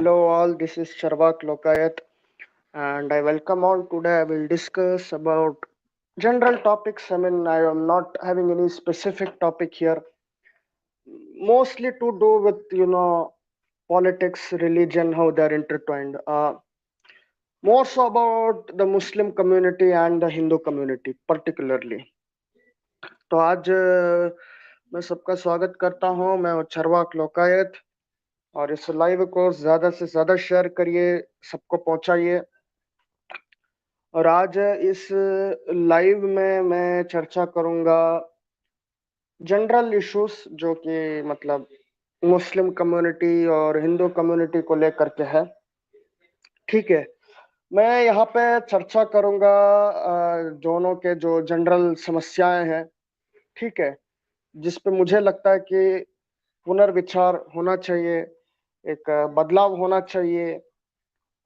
Hello all, this is Charvak Lokayat and I welcome all. Today I will discuss about general topics. I am not having any specific topic here, mostly to do with politics, religion, how they're intertwined. More so about the Muslim community and the Hindu community particularly. तो आज मैं सबका स्वागत करता हूँ. मैं हूँ चरवाक लोकायत और इस लाइव को ज्यादा से ज्यादा शेयर करिए, सबको पहुंचाइए. और आज इस लाइव में मैं चर्चा करूंगा जनरल इश्यूज जो कि मतलब मुस्लिम कम्युनिटी और हिंदू कम्युनिटी को लेकर के है. ठीक है, मैं यहाँ पे चर्चा करूंगा दोनों के जो जनरल समस्याएं हैं. ठीक है, जिस पे मुझे लगता है कि पुनर्विचार होना चाहिए, एक बदलाव होना चाहिए.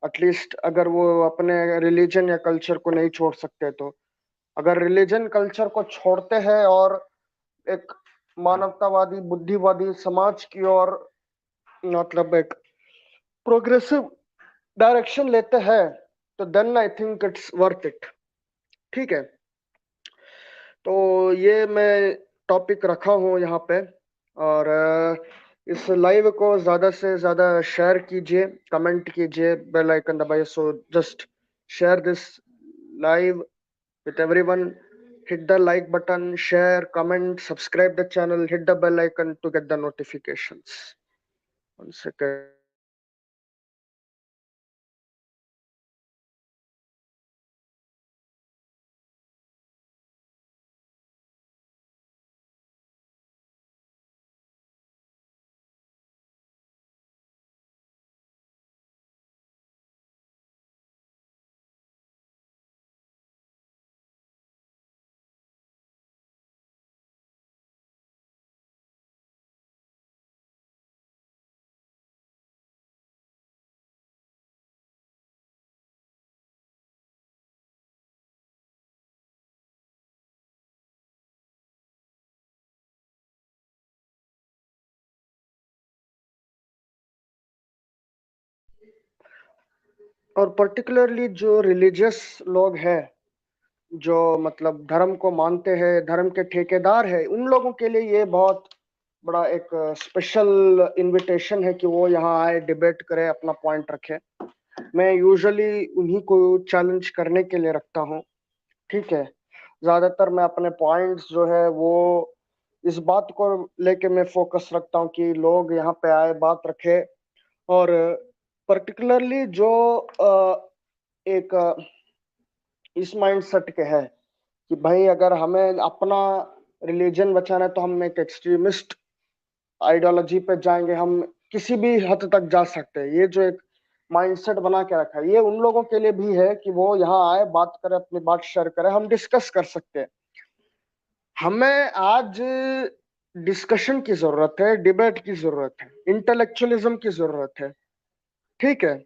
एटलीस्ट अगर वो अपने रिलीजन या कल्चर को नहीं छोड़ सकते तो अगर रिलीजन कल्चर को छोड़ते हैं और एक मानवतावादी बुद्धिवादी समाज की ओर मतलब एक प्रोग्रेसिव डायरेक्शन लेते हैं तो then I think it's worth it. ठीक है, तो ये मैं टॉपिक रखा हूँ यहाँ पे. और इस लाइव को ज्यादा से ज्यादा शेयर कीजिए, कमेंट कीजिए, बेल आइकन दबाइए. So just share this live with everyone. Hit the like button, share, comment, subscribe the channel, hit the bell icon to get the notifications. One second. और particularly जो religious लोग हैं, जो मतलब धर्म को मानते हैं, धर्म के ठेकेदार हैं, उन लोगों के लिए ये बहुत बड़ा एक स्पेशल इनविटेशन है कि वो यहाँ आए, डिबेट करें, अपना पॉइंट रखें. मैं यूजुअली उन्हीं को चैलेंज करने के लिए रखता हूँ. ठीक है, ज्यादातर मैं अपने पॉइंट्स जो है वो इस बात को लेके मैं फोकस रखता हूँ कि लोग यहाँ पे आए, बात रखे. और पर्टिकुलरली जो एक इस माइंड सेट के है कि भाई अगर हमें अपना रिलीजन बचाना है तो हम एक एक्सट्रीमिस्ट आइडियोलॉजी पे जाएंगे, हम किसी भी हद तक जा सकते हैं. ये जो एक माइंडसेट बना के रखा है, ये उन लोगों के लिए भी है कि वो यहाँ आए, बात करें, अपनी बात शेयर करें, हम डिस्कस कर सकते हैं. हमें आज डिस्कशन की जरूरत है, डिबेट की जरूरत है, इंटेलेक्चुअलिज्म की जरूरत है. ठीक है,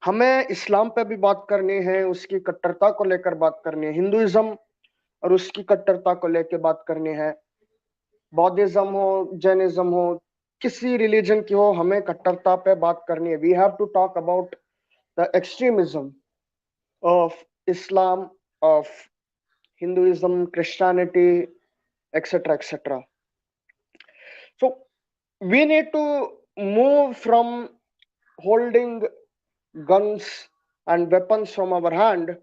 हमें इस्लाम पे भी बात करनी है, उसकी कट्टरता को लेकर बात करनी है, हिंदुइज्म और उसकी कट्टरता को लेकर बात करनी है, बौद्धिज्म हो, जैनिज्म हो, किसी रिलीजन की हो, हमें कट्टरता पे बात करनी है. We have to talk about the extremism of Islam, of Hinduism, Christianity, etc., etc. So we need to move from holding guns and weapons from our hand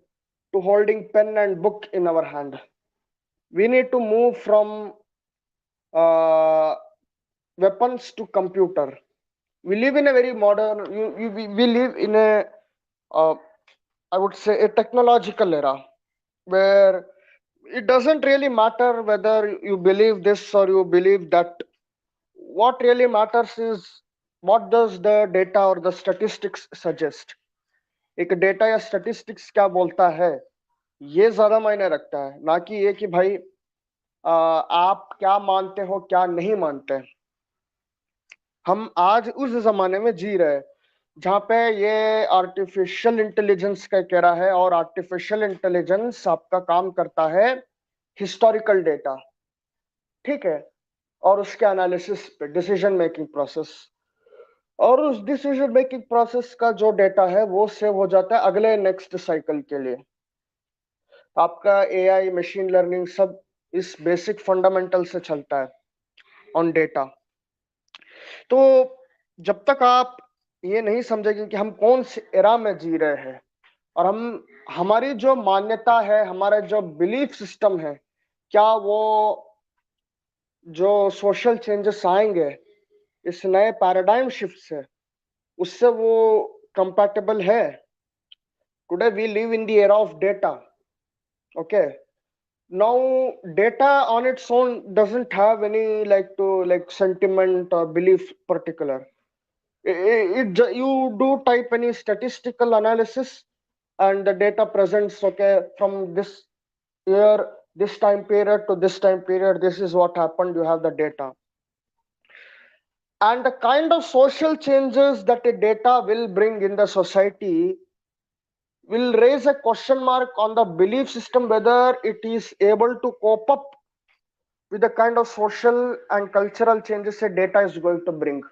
to holding pen and book in our hand. We need to move from weapons to computer. We live in a very modern, we live in a, I would say, a technological era where it doesn't really matter whether you believe this or you believe that. What really matters is what does the data or the statistics suggest. एक data या statistics क्या बोलता है, ये ज्यादा मायने रखता है, ना कि ये कि भाई आप क्या मानते हो, क्या नहीं मानते. हम आज उस जमाने में जी रहे हैं जहाँ पे ये आर्टिफिशियल इंटेलिजेंस का कह रहा है, और आर्टिफिशियल इंटेलिजेंस आपका काम करता है हिस्टोरिकल डेटा. ठीक है, और उसके एनालिसिस पे, डिसीजन मेकिंग प्रोसेस. और उस डिसीजन मेकिंग प्रोसेस का जो डेटा है वो सेव हो जाता है अगले नेक्स्ट साइकिल के लिए। आपका एआई मशीन लर्निंग सब इस बेसिक फंडामेंटल से चलता है ऑन डेटा। तो जब तक आप ये नहीं समझेंगे कि हम कौन से एरा में जी रहे हैं, और हम हमारी जो मान्यता है, हमारा जो बिलीफ सिस्टम है, क्या वो जो सोशल चेंजेस आएंगे इस नए पैराडाइम शिफ्ट से, उससे वो कंपैटिबल है? Today we live in the era of data. Okay, now data on its own doesn't have any like sentiment or belief particular. You do type any statistical analysis and the data presents, okay, from this year, this time period to this time period, this is what happened, you have the data. And the kind of social changes that the data will bring in the society will raise a question mark on the belief system whether it is able to cope up with the kind of social and cultural changes that data is going to bring.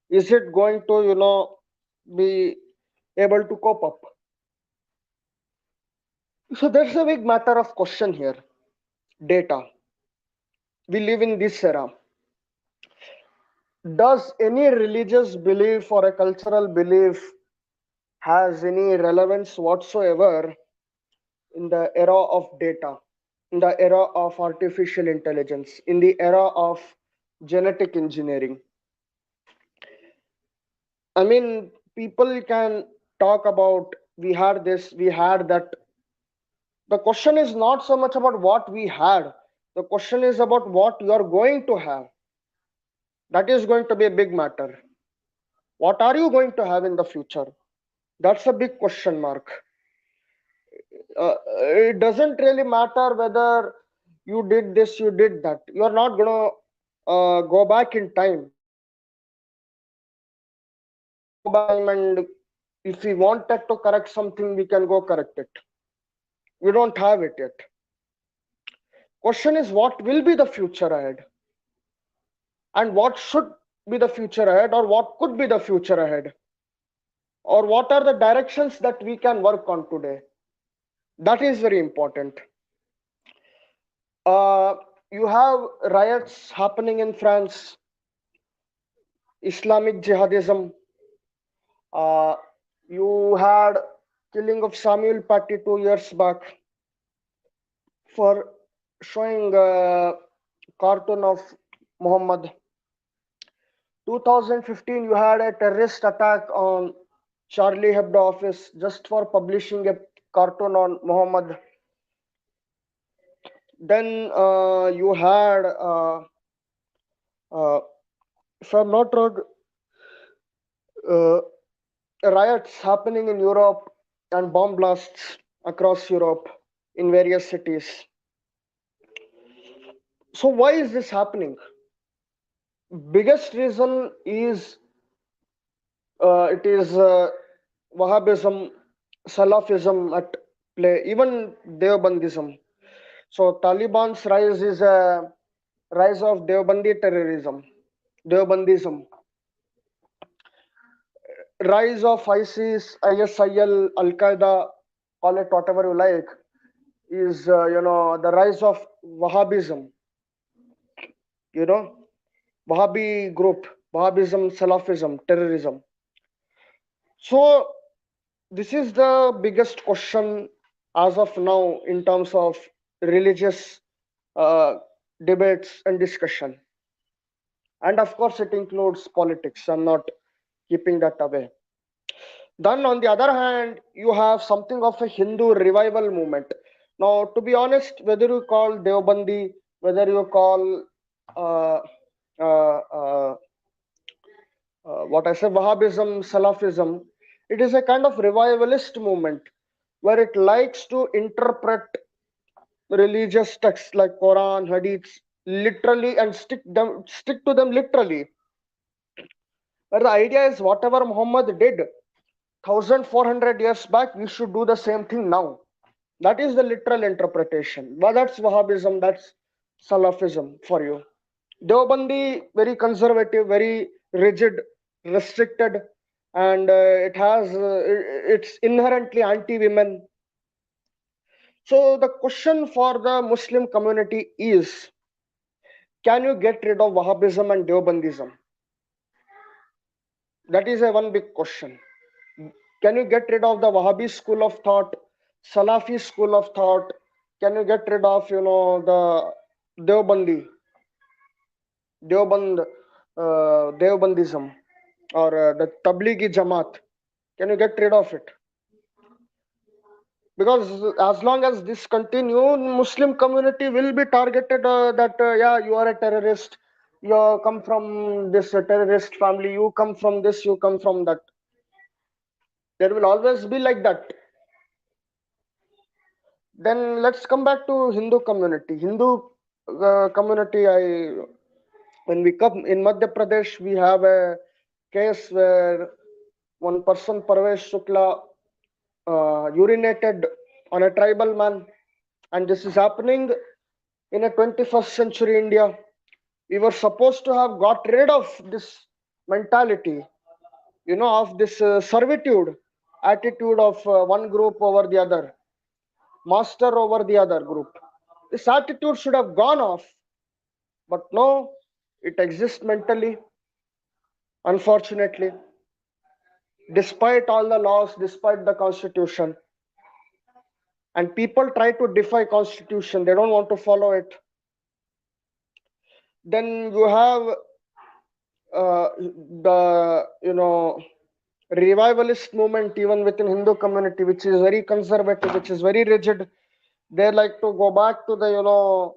Is it going to, be able to cope up? So there's a big matter of question here. Data. We live in this era. Does any religious belief or a cultural belief has any relevance whatsoever in the era of data, in the era of artificial intelligence, in the era of genetic engineering? I mean, people can talk about we had this, we had that. The question is not so much about what we had, the question is about what you are going to have. That is going to be a big matter. What are you going to have in the future? That's a big question mark. It doesn't really matter whether you did this, you did that. You're not going to go back in time. Go back in time, and if we wanted to correct something, we can go correct it. We don't have it yet. Question is, what will be the future ahead? And what should be the future ahead, or what could be the future ahead? Or what are the directions that we can work on today? That is very important. Uh, you have riots happening in France, Islamic jihadism. Uh, you had killing of Samuel Paty 2 years back for showing a cartoon of Muhammad. 2015, you had a terrorist attack on Charlie Hebdo office just for publishing a cartoon on Muhammad. Then you had, uh, if I'm not wrong, uh, riots happening in Europe and bomb blasts across Europe in various cities. So why is this happening? Biggest reason is it is Wahhabism, Salafism at play, even Deobandism. So Taliban's rise is a rise of Deobandi terrorism, Deobandism. Rise of ISIS, ISIL, Al Qaeda, call it whatever you like, is the rise of Wahhabism. You know, Wahhabi group, Wahhabism, Salafism, terrorism. So this is the biggest question as of now in terms of religious uh, debates and discussion. And of course, it includes politics. I'm not keeping that away. Then, on the other hand, you have something of a Hindu revival movement. Now, to be honest, whether you call Deobandi, whether you call uh, uh, uh, what I say, Wahhabism, Salafism, it is a kind of revivalist movement where it likes to interpret religious texts like Quran, Hadiths literally and stick to them literally. Where the idea is whatever Muhammad did 1400 years back, we should do the same thing now. That is the literal interpretation. But that's Wahhabism, that's Salafism for you. Deobandi, very conservative, very rigid. restricted, and it's inherently anti-women. So the question for the Muslim community is, can you get rid of Wahhabism and Deobandism? That is a one big question. Can you get rid of the Wahhabi school of thought, Salafi school of thought? Can you get rid of, the Deobandi, Deoband, Deobandism, or the Tablighi Jamaat? Can you get rid of it? Because as long as this continue, Muslim community will be targeted, that yeah, you are a terrorist, you come from this terrorist family, you come from this, you come from that. There will always be like that. Then let's come back to Hindu community. Hindu community, I when we come in Madhya Pradesh, we have a case where one person, Parvesh Shukla, urinated on a tribal man, and this is happening in a 21st century India. We were supposed to have got rid of this mentality, of this servitude attitude of one group over the other, master over the other group. This attitude should have gone off, but no, it exists mentally, unfortunately, despite all the laws, despite the constitution. And people try to defy constitution, they don't want to follow it. Then you have the revivalist movement even within Hindu community, which is very conservative, which is very rigid. They like to go back to the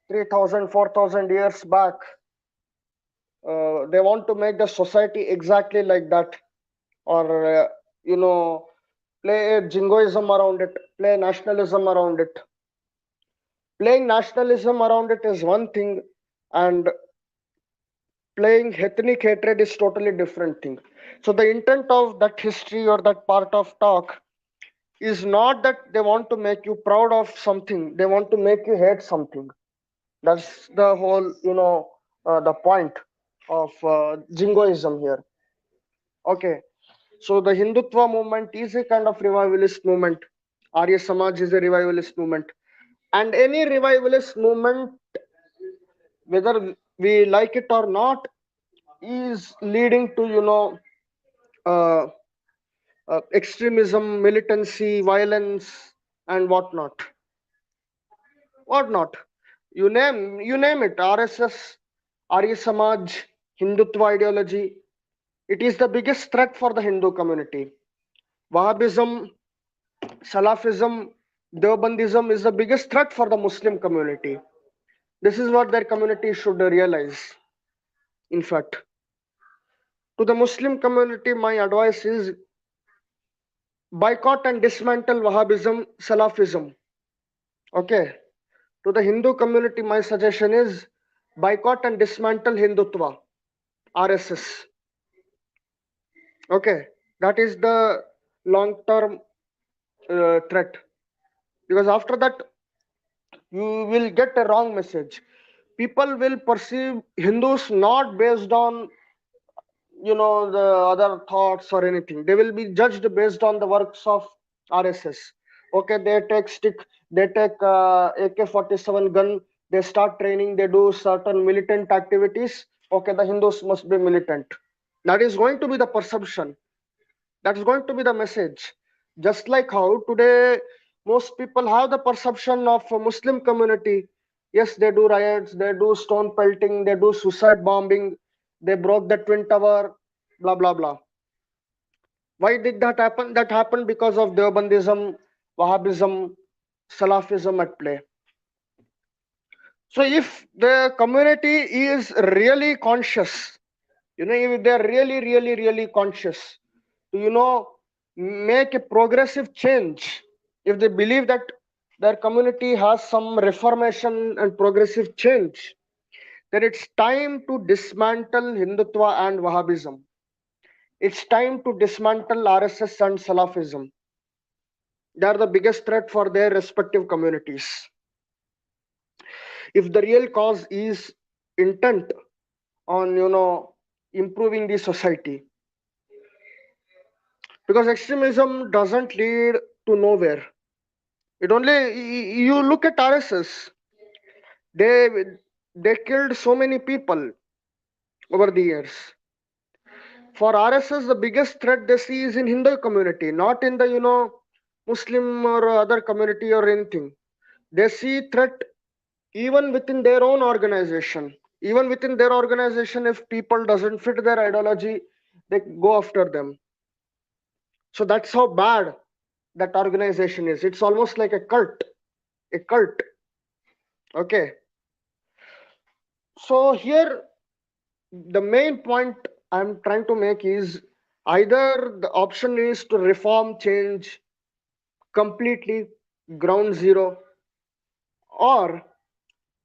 3,000, 4,000 years back. They want to make the society exactly like that, or play a jingoism around it, play nationalism around it. Playing nationalism around it is one thing, and playing ethnic hatred is totally different thing. So the intent of that history or that part of talk is not that they want to make you proud of something, they want to make you hate something. That's the whole the point of jingoism here. Okay, so the Hindutva movement is a kind of revivalist movement. Arya Samaj is a revivalist movement, and any revivalist movement, whether we like it or not, is leading to uh, extremism, militancy, violence, and whatnot. Whatnot. You name it. RSS, Arya Samaj, Hindutva ideology. It is the biggest threat for the Hindu community. Wahhabism, Salafism, Deobandism is the biggest threat for the Muslim community. This is what their community should realize. In fact, to the Muslim community, my advice is boycott and dismantle Wahhabism, Salafism. Okay. To the Hindu community, my suggestion is boycott and dismantle Hindutva, RSS. Okay. That is the long term threat. Because after that, you will get a wrong message. People will perceive Hindus not based on the other thoughts or anything. They will be judged based on the works of RSS. Okay, they take stick, they take AK-47 gun, they start training, they do certain militant activities. Okay, the Hindus must be militant. That is going to be the perception, that's going to be the message. Just like how today most people have the perception of a Muslim community. Yes, they do riots, they do stone pelting, they do suicide bombing, they broke the Twin Tower, blah blah blah. Why did that happen? That happened because of Deobandism, Wahhabism, Salafism at play. So if the community is really conscious, if they're really conscious to, make a progressive change, if they believe that their community has some reformation and progressive change, then it's time to dismantle Hindutva and Wahhabism. It's time to dismantle RSS and Salafism. They are the biggest threat for their respective communities. If the real cause is intent on, improving the society, because extremism doesn't lead to nowhere. It only, you look at RSS, they they killed so many people over the years. For RSS, the biggest threat they see is in Hindu community, not in the Muslim or other community or anything. They see threat even within their own organization. Even within their organization, if people doesn't fit their ideology, they go after them. So that's how bad that organization is. It's almost like a cult. A cult. Okay. So here the main point I'm trying to make is, either the option is to reform, change completely, ground zero, or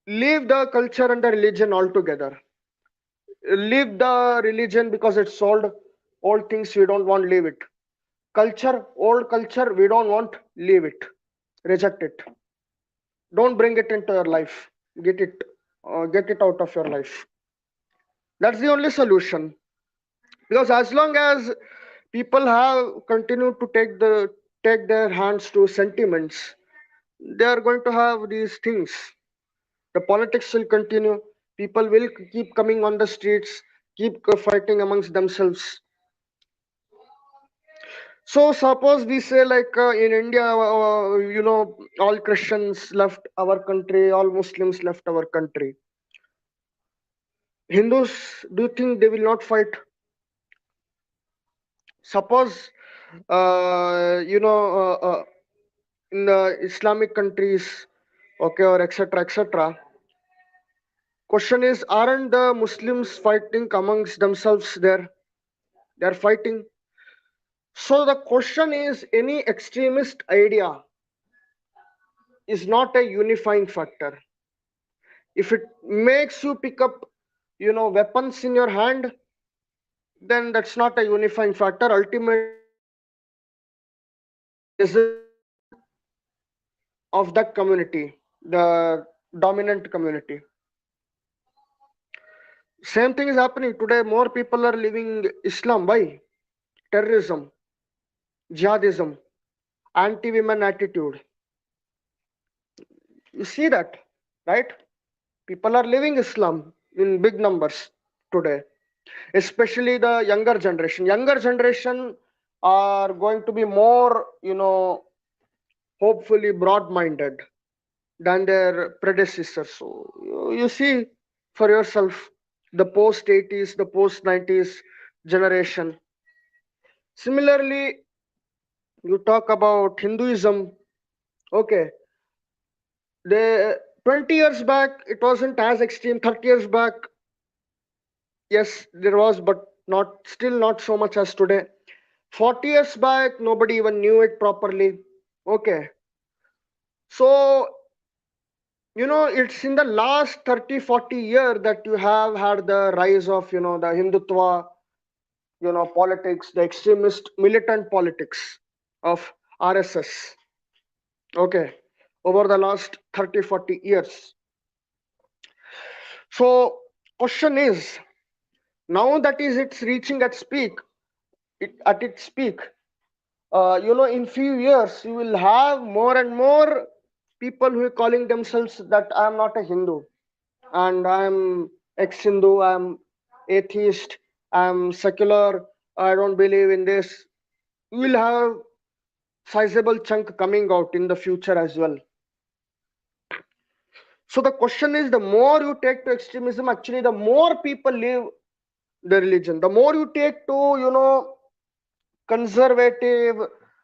leave the culture and the religion altogether. Leave the religion because it's old things, we don't want to leave it. Culture, old culture, we don't want, leave it, reject it, don't bring it into your life, get it out of your life. That's the only solution. Because as long as people have continued to take their hands to sentiments, they are going to have these things. The politics will continue. People will keep coming on the streets, keep fighting amongst themselves. So suppose we say, like, in India, all Christians left our country, all Muslims left our country. Hindus, do you think they will not fight? Suppose, in the Islamic countries, okay, or etc., etc. Question is, aren't the Muslims fighting amongst themselves there? They are fighting. So the question is, any extremist idea is not a unifying factor. If it makes you pick up, weapons in your hand, then that's not a unifying factor. Ultimately, it will be the result of that community, the dominant community. Same thing is happening today. More people are living Islam. Why? Terrorism, jihadism, anti-women attitude. You see that, right? People are living Islam in big numbers today, especially the younger generation. Younger generation are going to be more, hopefully broad-minded than their predecessors. So you see for yourself, the post 80s, the post 90s generation. Similarly, you talk about Hinduism. Okay, the 20 years back it wasn't as extreme. 30 years back, yes, there was, but not so much as today. 40 years back, nobody even knew it properly. Okay, so it's in the last 30, 40 year that you have had the rise of the Hindutva, politics, the extremist militant politics of RSS. Okay, over the last 30, 40 years. So question is, now that is it's reaching at its peak, in few years you will have more and more people who are calling themselves that I am not a Hindu, and I'm ex-Hindu, I'm atheist, I'm secular, I don't believe in this. You will have sizable chunk coming out in the future as well. So the question is, the more you take to extremism, actually the more people leave the religion. The more you take to conservative,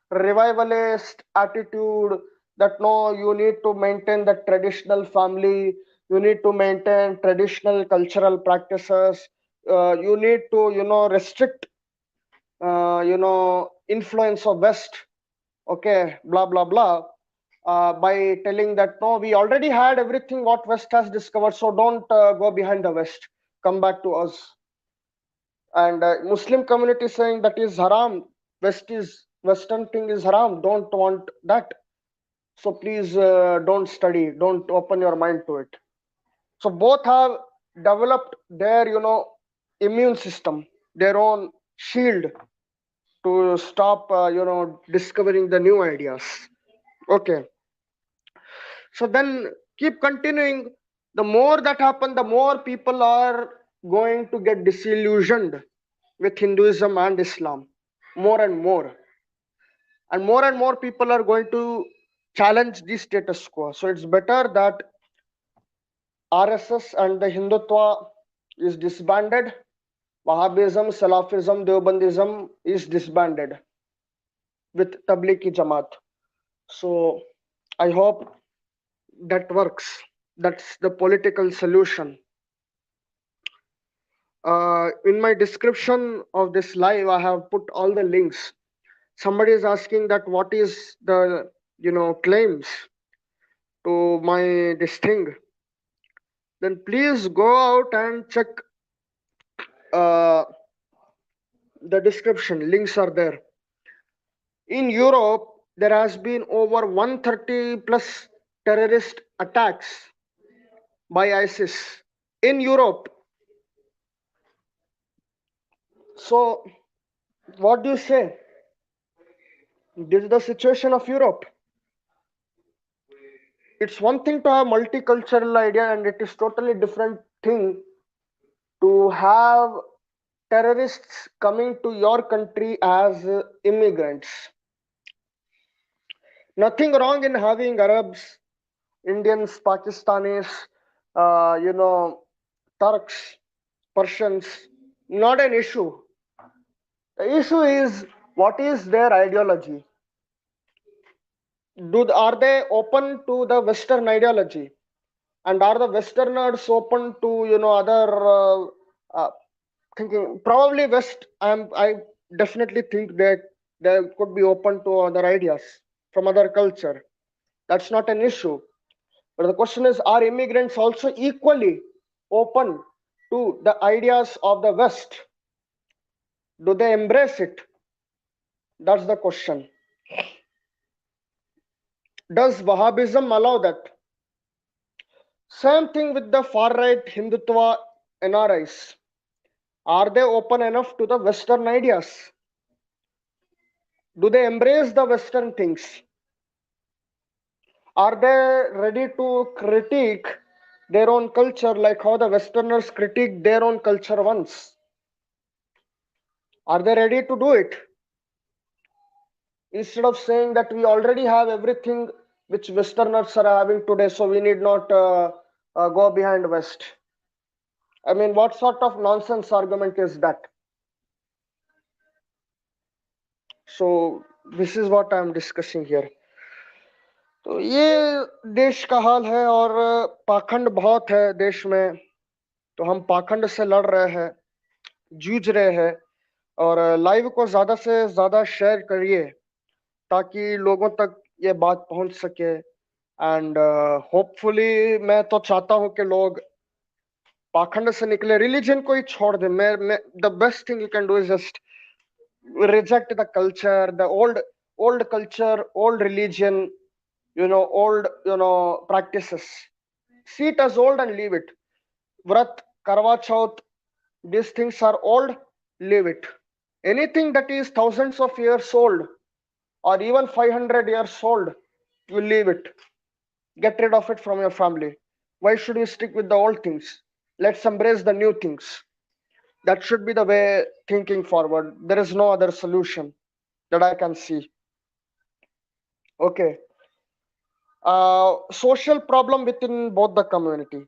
revivalist attitude, that no, you need to maintain the traditional family, you need to maintain traditional cultural practices, you need to restrict influence of West, okay, blah blah blah, by telling that no, we already had everything what West has discovered, so don't go behind the West, come back to us. And Muslim community saying that is haram, western thing is haram, don't want that, so please don't study, don't open your mind to it. So both have developed their immune system, their own shield to stop, discovering the new ideas. Okay, so then keep continuing. The more that happen, the more people are going to get disillusioned with Hinduism and Islam, more and more people are going to challenge the status quo. So it's better that RSS and the Hindutva is disbanded, Wahhabism, Salafism, Deobandism is disbanded with Tablighi Jamaat. So I hope that works. That's the political solution. In my description of this live, I have put all the links. Somebody is asking that what is the claims to my this thing. Then please go out and check uh, the description. Links are there. In Europe, there has been over 130 plus terrorist attacks by ISIS in Europe. So, what do you say? This is the situation of Europe. It's one thing to have multicultural idea, and it is totally different thing to have terrorists coming to your country as immigrants. Nothing wrong in having Arabs, Indians, Pakistanis, Turks, Persians. Not an issue. The issue is what is their ideology? Are they open to the Western ideology? And are the Westerners open to other thinking? Probably West. I definitely think that they could be open to other ideas from other culture. That's not an issue. But the question is, are immigrants also equally open to the ideas of the West? Do they embrace it? That's the question. Does Wahhabism allow that? Same thing with the far right Hindutva NRIs. Are they open enough to the Western ideas? Do they embrace the Western things? Are they ready to critique their own culture like how the Westerners critique their own culture once? Are they ready to do it? Instead of saying that we already have everything which Westerners are having today, so we need not go behind West. I mean, what sort of nonsense argument is that? So this is what I'm discussing here. तो ये देश का हाल है और पाखंड बहुत है देश में, तो हम पाखंड से लड़ रहे हैं, जूझ रहे हैं, और लाइव को ज्यादा से ज्यादा शेयर करिए ताकि लोगों तक ये बात पहुंच सके. एंड होपफुली मैं तो चाहता हूं कि लोग पाखंड से निकले, रिलीजन को ही छोड़ दें. मैं the best thing you can do is just reject the culture, the old culture, old religion, old practices. See it as old and leave it. Vrat, Karwa Chauth, these things are old, leave it. Anything that is thousands of years old or even 500 years old, you leave it. Get rid of it from your family. Why should you stick with the old things? Let's embrace the new things. That should be the way thinking forward. There is no other solution that I can see. Okay. Social problem within both the community.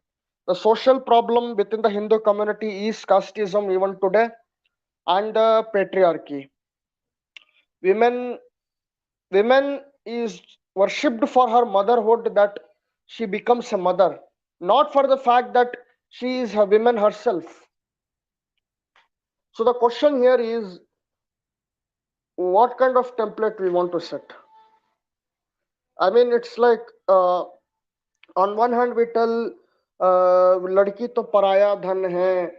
The social problem within the Hindu community is casteism even today, and patriarchy. Women is worshipped for her motherhood, that she becomes a mother, not for the fact that she is a woman herself. So the question here is, what kind of template we want to set? I mean, it's like on one hand we tell ladki to paraya dhan hai,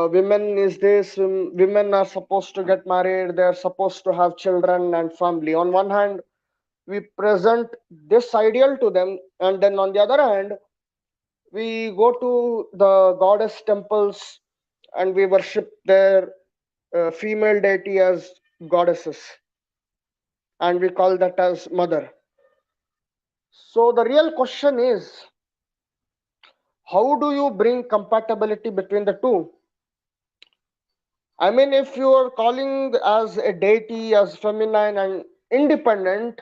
women is this, women are supposed to get married, they are supposed to have children and family. On one hand, we present this ideal to them, and then on the other hand, we go to the goddess temples and we worship their female deity as goddesses, and we call that as mother. So the real question is, how do you bring compatibility between the two? I mean, if you are calling as a deity as feminine and independent,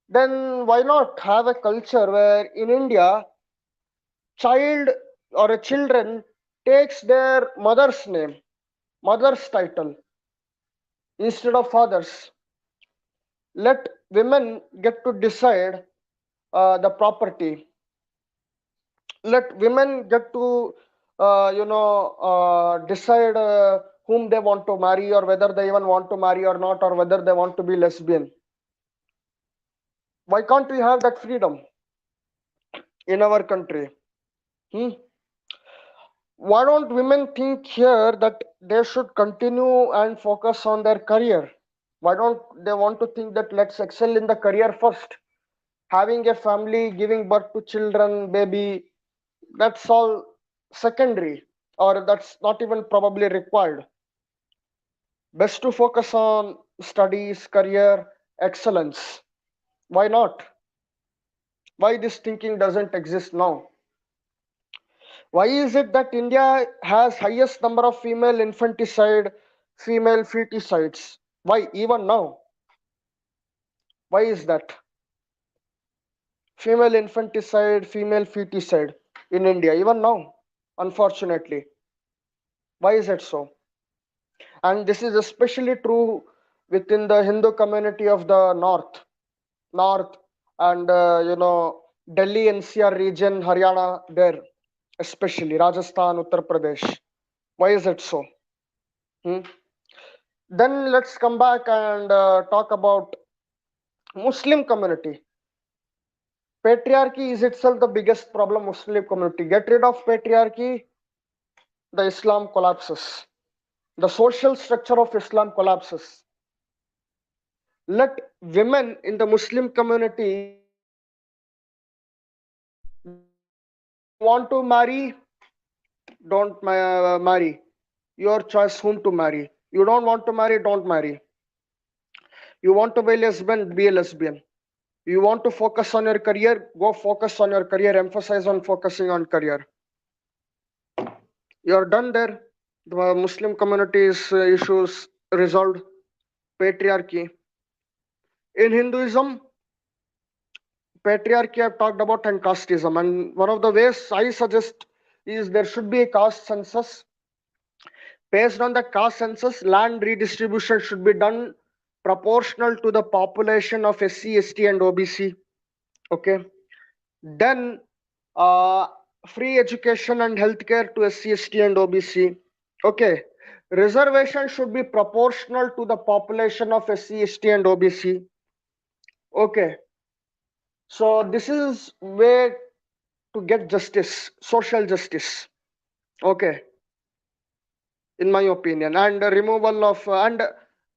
then why not have a culture where in India, child or a children takes their mother's name, mother's title instead of father's. Let women get to decide the property. Let women get to decide whom they want to marry, or whether they even want to marry or not, or whether they want to be lesbian. Why can't we have that freedom in our country? Hmm? Why don't women think here that they should continue and focus on their career? Why don't they want to think that let's excel in the career first? Having a family, giving birth to children, baby, that's all secondary, or that's not even probably required. Best to focus on studies, career, excellence. Why not? Why this thinking doesn't exist now? Why is it that India has highest number of female infanticide, female feticides? Why even now? Why is that? Female infanticide, female feticide in India, even now, unfortunately. Why is it so? And this is especially true within the Hindu community of the north, and Delhi NCR region, Haryana, there, especially Rajasthan, Uttar Pradesh. Why is it so? Hmm? Then let's come back and talk about Muslim community. Patriarchy is itself the biggest problem. Muslim community, get rid of patriarchy, the Islam collapses. The social structure of Islam collapses. Let women in the Muslim community decide. You want to marry, don't marry. Your choice whom to marry. You don't want to marry, don't marry. You want to be a lesbian, be a lesbian. You want to focus on your career, go focus on your career, emphasize on focusing on career. You're done there. The Muslim community's issues resolved. Patriarchy. In Hinduism, patriarchy I've talked about, and casteism. And one of the ways I suggest is there should be a caste census. Based on the caste census, land redistribution should be done proportional to the population of SC, ST, and OBC. Okay. Then uh, free education and healthcare to SC, ST, and OBC. Okay. Reservation should be proportional to the population of SC, ST, and OBC. Okay. So this is way to get justice, social justice. Okay, in my opinion, and removal of and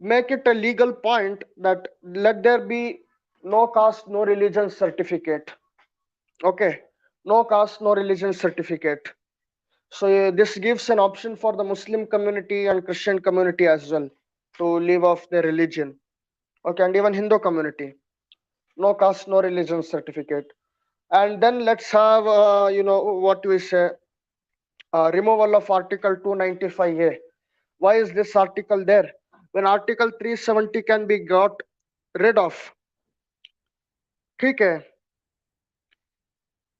make it a legal point that let there be no caste, no religion certificate. Okay, no caste, no religion certificate. So this gives an option for the Muslim community and Christian community as well to live off their religion. Okay, and even Hindu community, no caste, no religion certificate. And then let's have what we say, removal of Article 295A. Why is this article there? When Article 370 can be got rid of, ठीक है?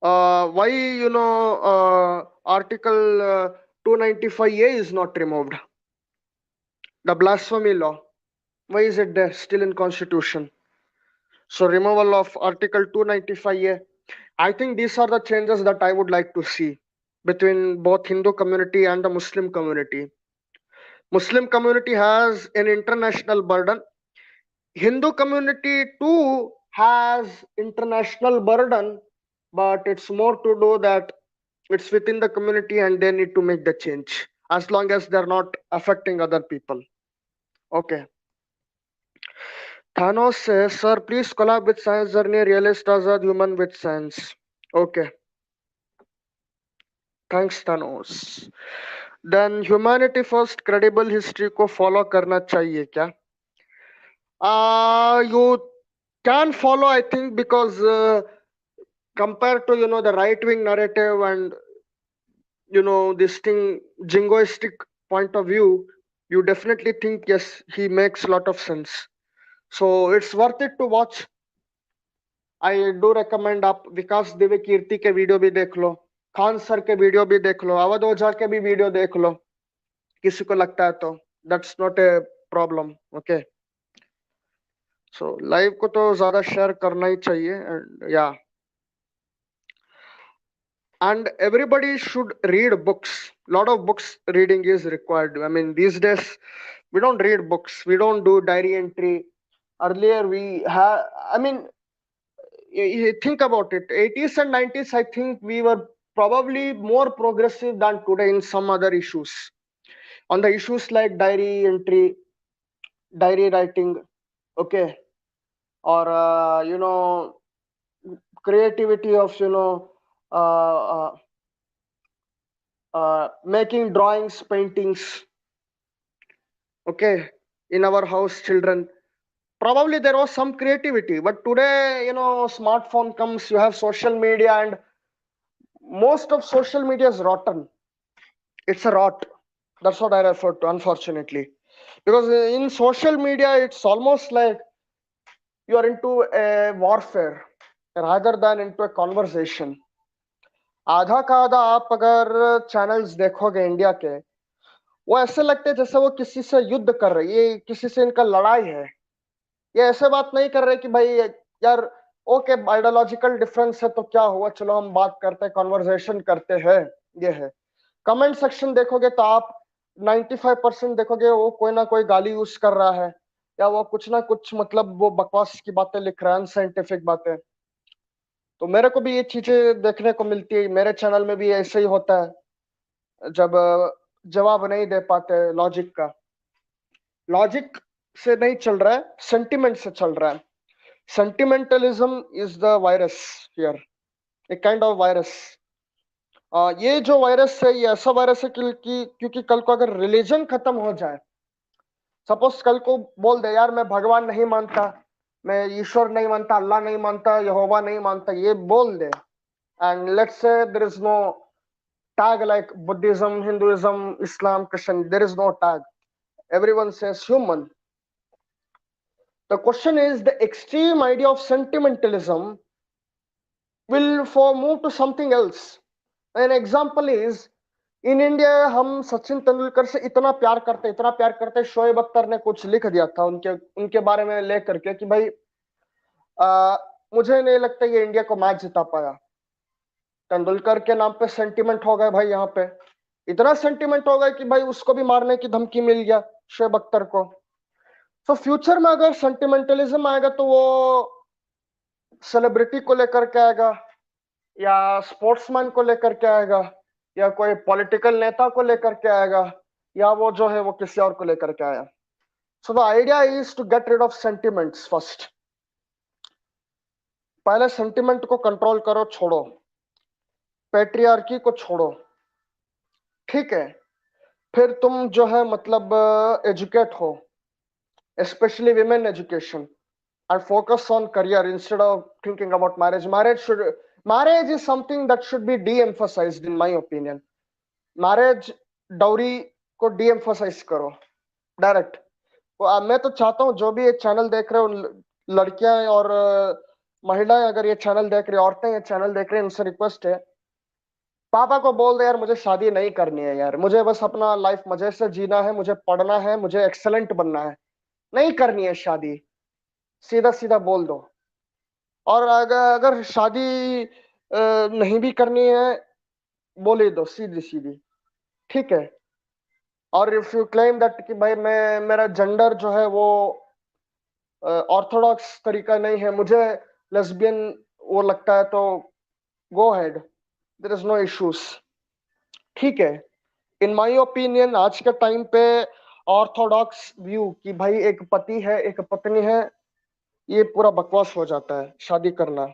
Why Article 295A is not removed? The blasphemy law. Why is it there still in Constitution? So removal of Article 295A. I think these are the changes that I would like to see between both Hindu community and the Muslim community. Muslim community has an international burden. Hindu community too has international burden, but it's more to do that it's within the community and they need to make the change as long as they're not affecting other people. Okay. Thanos says, sir, please collab with Science Journey, realist as a human with science. Okay. Thanks, Thanos. Then humanity first credible history को follow करना चाहिए क्या? You can follow, I think, because compared to the right wing narrative and this thing jingoistic point of view, you definitely think yes, he makes a lot of sense. So it's worth it to watch. I do recommend आप विकास दिव्य कीर्ति के video भी देख लो, Khan sir के video भी देख लो, अवध ओझा के भी video देख लो, किसी को लगता है तो that's not a problem. Okay, so live को तो ज्यादा शेयर करना ही चाहिए. एंड या, and everybody should read books. Lot of books reading is required. I mean, these days we don't read books, we don't do diary entry. Earlier we have, I mean, you think about it, 80s and 90s, I think we were probably more progressive than today in some other issues, on the issues like diary entry, diary writing, okay, or creativity of uh, making drawings, paintings, okay, in our house children. Probably there was some creativity, but today, smartphone comes, you have social media, and most of social media is rotten. It's a rot. That's what I refer to, unfortunately. Because in social media, it's almost like you are into a warfare rather than into a conversation. आधा का आधा आप अगर channels देखोगे India के, वो ऐसे लगते हैं जैसे वो किसी से युद्ध कर रहे, ये किसी से इनका लड़ाई है. ये ऐसे बात नहीं कर रहे कि भाई यार ओके आइडियोलॉजिकल डिफरेंस है तो क्या हुआ, चलो हम बात करते हैं, कॉन्वर्सेशन करते हैं. ये है. कमेंट सेक्शन देखोगे तो आप 95% देखोगे वो कोई ना कोई गाली यूज कर रहा है, या वो कुछ ना कुछ मतलब वो बकवास की बातें लिख रहा है, अनसाइंटिफिक बातें. तो मेरे को भी ये चीजें देखने को मिलती है. मेरे चैनल में भी ऐसे ही होता है, जब जवाब नहीं दे पाते लॉजिक का. लॉजिक से नहीं चल रहा है, सेंटिमेंट से चल रहा है. Sentimentalism is the virus here, a kind of virus. ये जो वायरस है, ये ऐसा वायरस है क्योंकि कल को अगर रिलीजन खत्म हो जाए, सपोज कल को बोल दे यार मैं भगवान नहीं मानता, मैं ईश्वर नहीं मानता, अल्लाह नहीं मानता, यहोवा नहीं मानता, ये बोल दे, and let's say there is no tag like Buddhism, Hinduism, Islam, Christian, there is no tag, everyone says human. The question is, the extreme idea of sentimentalism will for move to something else. An example is, in India हम सचिन तेंदुलकर से इतना प्यार करते, शोएब अख्तर ने कुछ लिख दिया था उनके उनके बारे में लेकर के कि भाई मुझे नहीं लगता ये इंडिया को मैच जिता पाया. तेंदुलकर के नाम पे सेंटिमेंट हो गए भाई, यहाँ पे इतना सेंटिमेंट हो गया कि भाई उसको भी मारने की धमकी मिल गया शोएब अख्तर को. तो फ्यूचर में अगर सेंटिमेंटलिज्म आएगा तो वो सेलिब्रिटी को लेकर के आएगा, या स्पोर्ट्समैन को लेकर के आएगा, या कोई पॉलिटिकल नेता को लेकर के आएगा, या वो जो है वो किसी और को लेकर के आया. So the idea is to get rid of sentiments first. पहले सेंटिमेंट को कंट्रोल करो, छोड़ो, पैट्रियार्की को छोड़ो, ठीक है. फिर तुम जो है मतलब एजुकेट हो, especially women education, and focus on career instead of thinking about marriage. Marriage is something that should be de-emphasized in my opinion. Marriage dowry को de-emphasize करो डायरेक्ट. मैं तो चाहता हूँ जो भी ये चैनल देख रहे हो, लड़कियां और महिलाएं अगर ये चैनल देख रही, औरतें ये चैनल देख रहे हैं, उनसे रिक्वेस्ट है, पापा को बोल दे यार मुझे शादी नहीं करनी है यार, मुझे बस अपना लाइफ मजे से जीना है, मुझे पढ़ना है, मुझे एक्सेलेंट बनना है, नहीं करनी है शादी. सीधा सीधा बोल दो. और अगर शादी नहीं भी करनी है, बोल ही दो सीधी सीधी, ठीक है. और इफ यू क्लेम दैट कि भाई मैं मेरा जेंडर जो है वो ऑर्थोडॉक्स तरीका नहीं है, मुझे लेस्बियन वो लगता है, तो go ahead, there is no issues, ठीक है. इन माय ओपिनियन आज के टाइम पे ऑर्थोडॉक्स व्यू कि भाई एक पति है एक पत्नी है, ये पूरा बकवास हो जाता है शादी करना.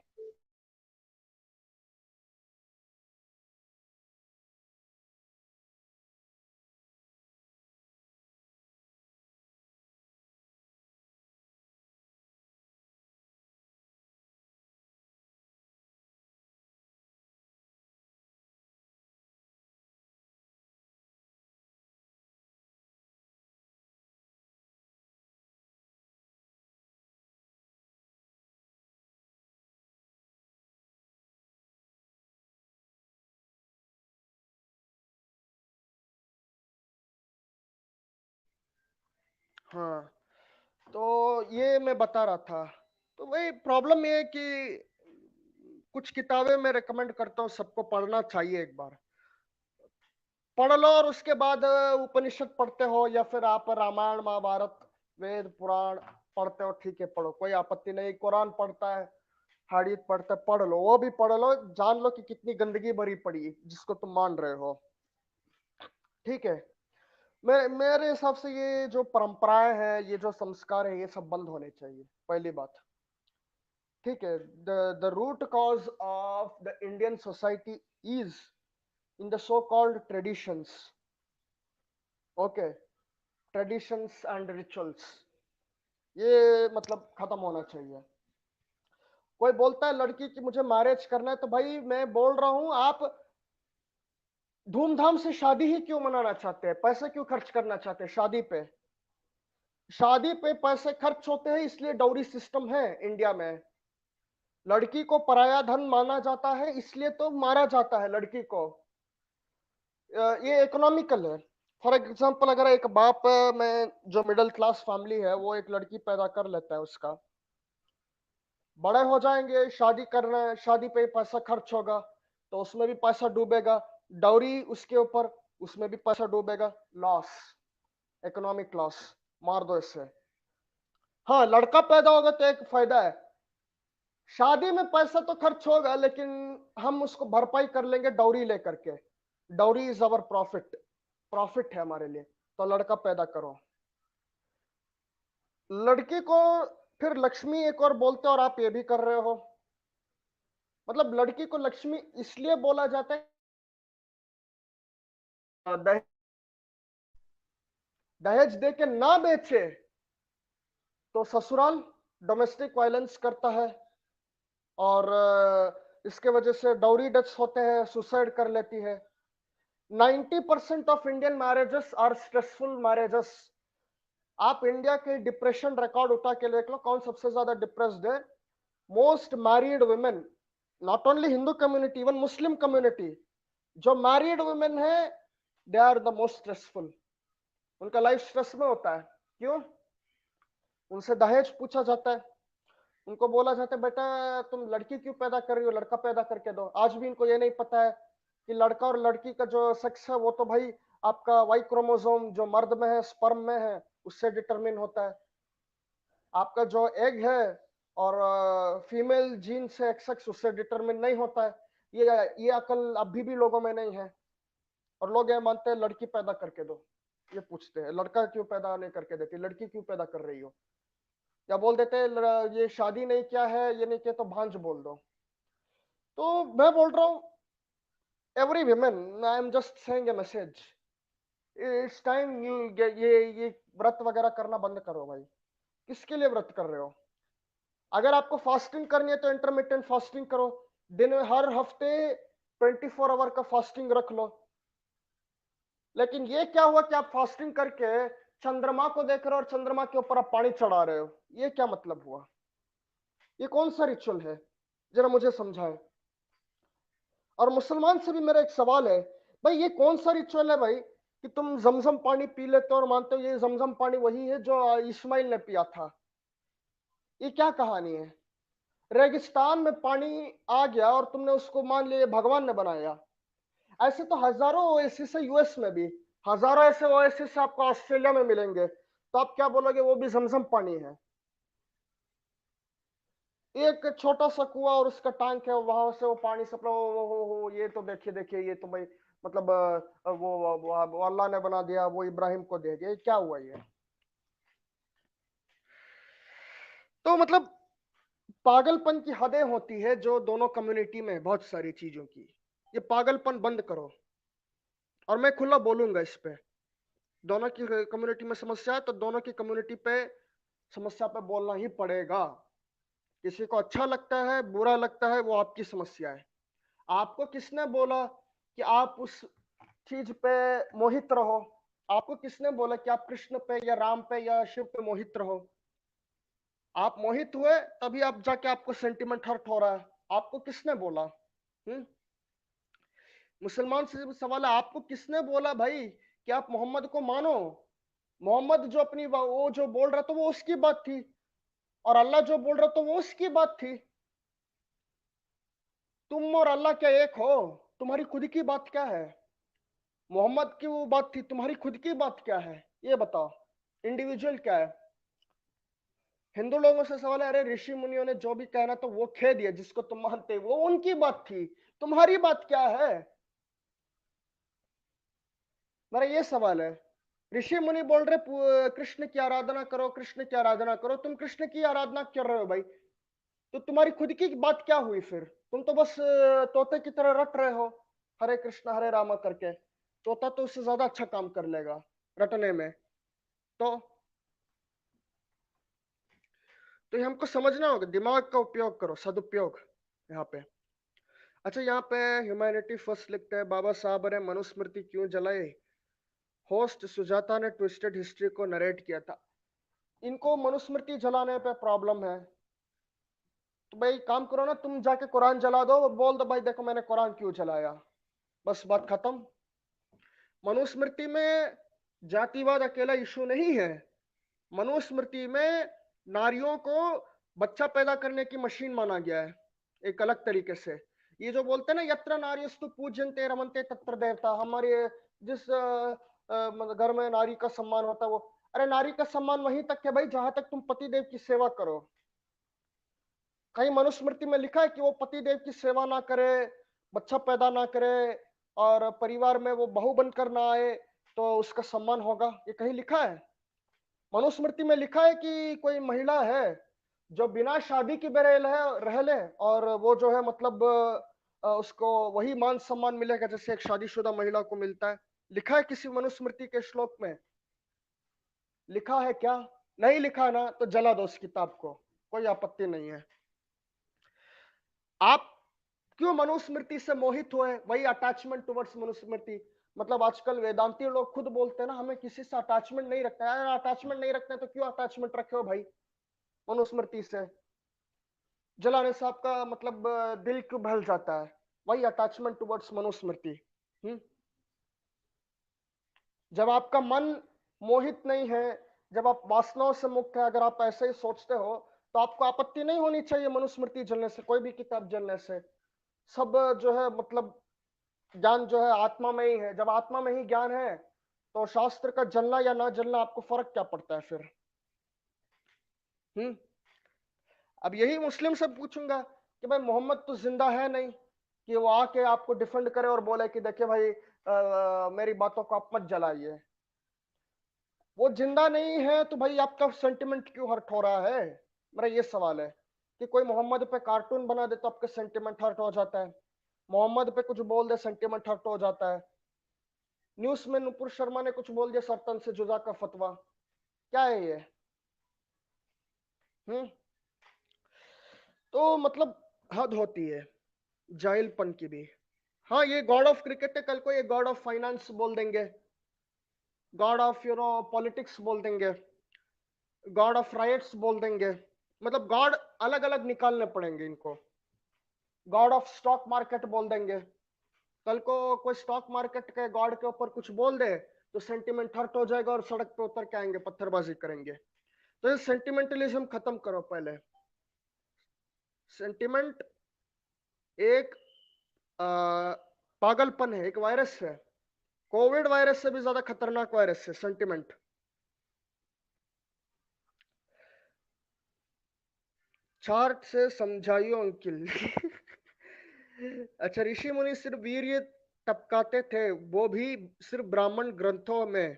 हाँ, तो ये मैं बता रहा था। तो वही प्रॉब्लम ये है कि कुछ किताबें मैं रिकमेंड करता हूँ, सबको पढ़ना चाहिए एक बार। पढ़ लो और उसके बाद उपनिषद पढ़ते हो या फिर आप रामायण, महाभारत, वेद, पुराण पढ़ते हो, ठीक है, पढ़ो, कोई आपत्ति नहीं। कुरान पढ़ता है, हदीस पढ़ते, पढ़ लो, वो भी पढ़ लो, जान लो कि कितनी गंदगी भरी पड़ी है, जिसको तुम मान रहे हो। ठीक है। मेरे हिसाब से ये जो परंपराएं हैं, ये जो संस्कार है, ये सब बंद होने चाहिए, पहली बात। ठीक है। The root cause of the Indian society is in the so called traditions. Okay, traditions and rituals, ये मतलब खत्म होना चाहिए। कोई बोलता है लड़की की मुझे मैरिज करना है, तो भाई मैं बोल रहा हूं, आप धूमधाम से शादी ही क्यों मनाना चाहते हैं? पैसे क्यों खर्च करना चाहते हैं शादी पे? शादी पे पैसे खर्च होते हैं, इसलिए डाउरी सिस्टम है इंडिया में। लड़की को पराया धन माना जाता है, इसलिए तो मारा जाता है लड़की को। ये इकोनॉमिकल है। फॉर एग्जाम्पल, अगर एक बाप में जो मिडिल क्लास फैमिली है, वो एक लड़की पैदा कर लेता है, उसका बड़े हो जाएंगे, शादी करना है, शादी पे पैसा खर्च होगा, तो उसमें भी पैसा डूबेगा। डाउरी उसके ऊपर, उसमें भी पैसा डूबेगा। लॉस, इकोनॉमिक लॉस, मार दो इससे। हाँ, लड़का पैदा होगा तो एक फायदा है, शादी में पैसा तो खर्च होगा, लेकिन हम उसको भरपाई कर लेंगे डाउरी लेकर के। Dowry is our profit, profit है हमारे लिए। तो लड़का पैदा करो। लड़की को फिर लक्ष्मी एक और बोलते हो, और आप ये भी कर रहे हो। मतलब लड़की को लक्ष्मी इसलिए बोला जाता है, दहेज, दहेज दे के ना बेचे तो ससुराल डोमेस्टिक वायलेंस करता है, और इसके वजह से डाउरी डेथ्स होते हैं, सुसाइड कर लेती है। 90% of Indian marriages are stressful marriages. आप इंडिया के डिप्रेशन रिकॉर्ड उठा के देख लो, कौन सबसे ज्यादा डिप्रेस्ड है? Most married women, not only Hindu community, even Muslim community, जो मैरिड वुमेन है, they are the most stressful. उनका लाइफ स्ट्रेस में होता है। क्यों? उनसे दहेज पूछा जाता है, उनको बोला जाता है बेटा तुम लड़की क्यों पैदा कर रही हो, लड़का पैदा करके दो। आज भी इनको ये नहीं पता है कि लड़का और लड़की का जो सेक्स है, वो तो भाई आपका वाई क्रोमोसोम जो मर्द में है, स्पर्म में है, उससे डिटरमिन होता है। आपका जो एग है और फीमेल जीन से एक्सेक्स, उससे डिटरमिन नहीं होता है। ये अकल अभी भी लोगों में नहीं है, और लोग ये मानते हैं लड़की पैदा करके दो। ये पूछते हैं लड़का क्यों पैदा नहीं करके देती, लड़की क्यों पैदा कर रही हो? या बोल देते हैं ये शादी नहीं किया है, ये नहीं किया, तो भांज बोल दो। तो मैं बोल रहा हूँ, every women, I am just saying A message, it's time you ये व्रत वगैरह करना बंद करो भाई। किसके लिए व्रत कर रहे हो? अगर आपको फास्टिंग करनी है तो इंटरमिटेंट फास्टिंग करो, दिन में हर हफ्ते 24 आवर का फास्टिंग रख लो। लेकिन ये क्या हुआ कि आप फास्टिंग करके चंद्रमा को देख रहे हो और चंद्रमा के ऊपर आप पानी चढ़ा रहे हो? ये क्या मतलब हुआ? ये कौन सा रिचुअल है? जरा मुझे समझाए। और मुसलमान से भी मेरा एक सवाल है, भाई ये कौन सा रिचुअल है भाई कि तुम जमजम पानी पी लेते हो और मानते हो ये जमजम पानी वही है जो इस्माइल ने पिया था? ये क्या कहानी है? रेगिस्तान में पानी आ गया और तुमने उसको मान लिया भगवान ने बनाया। ऐसे तो हजारों ओएसिस है यूएस में भी, हजारों ऐसे ओएसिस आपको ऑस्ट्रेलिया में मिलेंगे, तो आप क्या बोलोगे वो भी जमजम पानी है? एक छोटा सा कुआ और उसका टैंक है, वहां से वो पानी सप्लाई, हो ये तो देखिए देखिए, ये तो भाई मतलब वो अल्लाह ने बना दिया, वो इब्राहिम को दे दिया, ये क्या हुआ ये? तो मतलब पागलपन की हदें होती है जो दोनों कम्युनिटी में, बहुत सारी चीजों की। ये पागलपन बंद करो। और मैं खुला बोलूंगा इस पे, दोनों की कम्युनिटी में समस्या है तो दोनों की कम्युनिटी पे समस्या पे बोलना ही पड़ेगा। किसी को अच्छा लगता है, बुरा लगता है, वो आपकी समस्या है। आपको किसने बोला कि आप उस चीज पे मोहित रहो? आपको किसने बोला कि आप कृष्ण पे या राम पे या शिव पे मोहित रहो? आप मोहित हुए तभी आप जाके आपको सेंटिमेंट हर्ट हो रहा है। आपको किसने बोला? हम्म? मुसलमान से भी सवाल है, आपको किसने बोला भाई कि आप मोहम्मद को मानो? मोहम्मद जो अपनी वो जो बोल रहा था वो उसकी बात थी, और अल्लाह जो बोल रहा था वो उसकी बात थी। तुम और अल्लाह क्या एक हो? तुम्हारी खुद की बात क्या है? मोहम्मद की वो बात थी, तुम्हारी खुद की बात क्या है? ये बताओ, इंडिविजुअल क्या है? हिंदू लोगों से सवाल है, अरे ऋषि मुनियों ने जो भी कहना तो वो कह दिया, जिसको तुम मानते वो उनकी बात थी, तुम्हारी बात क्या है? मेरा ये सवाल है। ऋषि मुनि बोल रहे कृष्ण की आराधना करो, कृष्ण की आराधना करो, तुम कृष्ण की आराधना कर रहे हो भाई। तो तुम्हारी खुद की बात क्या हुई फिर? तुम तो बस तोते की तरह रट रहे हो, हरे कृष्णा हरे रामा करके। तोता तो उससे ज्यादा अच्छा काम कर लेगा रटने में। तो ये हमको समझना होगा, दिमाग का उपयोग करो, सदुपयोग यहाँ पे। अच्छा, यहाँ पे ह्यूमैनिटी फर्स्ट लिखते हैं, बाबा साहब ने मनुस्मृति क्यों जलाई? होस्ट सुजाता ने ट्विस्टेड हिस्ट्री को नरेट किया था। इनको मनुस्मृति जलाने पे प्रॉब्लम है, तो भाई काम करो ना, तुम जाके कुरान जला दो, बोल दो भाई देखो मैंने कुरान क्यों जलाया, बस बात खत्म। मनुस्मृति में जातिवाद अकेला इशू नहीं है। मनुस्मृति में नारियों को बच्चा पैदा करने की मशीन माना गया है, एक अलग तरीके से। ये जो बोलते हैं ना, यत्र नार्यस्तु पूज्यन्ते रमन्ते तत्र देवता, हमारे जिस मतलब घर में नारी का सम्मान होता है वो, अरे नारी का सम्मान वहीं तक है भाई जहां तक तुम पति देव की सेवा करो। कहीं मनुस्मृति में लिखा है कि वो पति देव की सेवा ना करे, बच्चा पैदा ना करे, और परिवार में वो बहू बनकर ना आए तो उसका सम्मान होगा? ये कहीं लिखा है? मनुस्मृति में लिखा है कि कोई महिला है जो बिना शादी के भी रह ले, और वो जो है मतलब उसको वही मान सम्मान मिलेगा जैसे एक शादीशुदा महिला को मिलता है? लिखा है किसी मनुस्मृति के श्लोक में? लिखा है क्या? नहीं लिखा ना, तो जला दो उस किताब को, कोई आपत्ति नहीं है। आप क्यों मनुस्मृति से मोहित हुए? वही अटैचमेंट टुवर्ड्स मनुस्मृति। मतलब आजकल वेदांती लोग खुद बोलते हैं ना, हमें किसी से अटैचमेंट नहीं रखना है। अटैचमेंट नहीं रखते हैं तो क्यों अटैचमेंट रखे हो भाई मनुस्मृति से? जलाने से आपका मतलब दिल क्यों बहल जाता है? वही अटैचमेंट टुवर्ड्स मनुस्मृति। जब आपका मन मोहित नहीं है, जब आप वासनाओं से मुक्त है, अगर आप ऐसे ही सोचते हो, तो आपको आपत्ति नहीं होनी चाहिए मनुस्मृति जलने से, कोई भी किताब जलने से। सब जो है मतलब ज्ञान जो है आत्मा में ही है। जब आत्मा में ही ज्ञान है तो शास्त्र का जलना या ना जलना आपको फर्क क्या पड़ता है फिर? हम्म अब यही मुस्लिम से पूछूंगा कि भाई मोहम्मद तो जिंदा है नहीं कि वो आके आपको डिफेंड करे और बोले कि देखिए भाई मेरी बातों को आप मत जलाइए। वो जिंदा नहीं है तो भाई आपका सेंटिमेंट क्यों हर्ट हो रहा है? मेरा ये सवाल है कि कोई मोहम्मद पे कार्टून बना दे तो आपका सेंटिमेंट हर्ट हो जाता है, मोहम्मद पे कुछ बोल दे सेंटिमेंट हर्ट हो जाता है, न्यूज में नुपुर शर्मा ने कुछ बोल दिया सरतन से जुदा का फतवा, क्या है ये? हम्म तो मतलब हद होती है जाहिलपन की भी। हाँ, ये गॉड ऑफ क्रिकेट है, कल को ये गॉड ऑफ फाइनेंस बोल देंगे, गॉड ऑफ पॉलिटिक्स बोल देंगे, गॉड ऑफ राइट्स बोल देंगे। मतलब गॉड अलग अलग निकालने पड़ेंगे इनको। गॉड ऑफ स्टॉक मार्केट बोल देंगे, कल को कोई स्टॉक मार्केट के गॉड के ऊपर कुछ बोल दे तो सेंटिमेंट हर्ट हो जाएगा और सड़क पे उतर के आएंगे, पत्थरबाजी करेंगे। तो ये सेंटिमेंटलिज्म खत्म करो पहले। सेंटिमेंट एक पागलपन है, एक वायरस है। कोविड वायरस से भी ज्यादा खतरनाक वायरस है सेंटिमेंट। चार्ट से समझाइयो अंकिल। अच्छा, ऋषि मुनि सिर्फ वीर्य टपकाते थे, वो भी सिर्फ ब्राह्मण ग्रंथों में।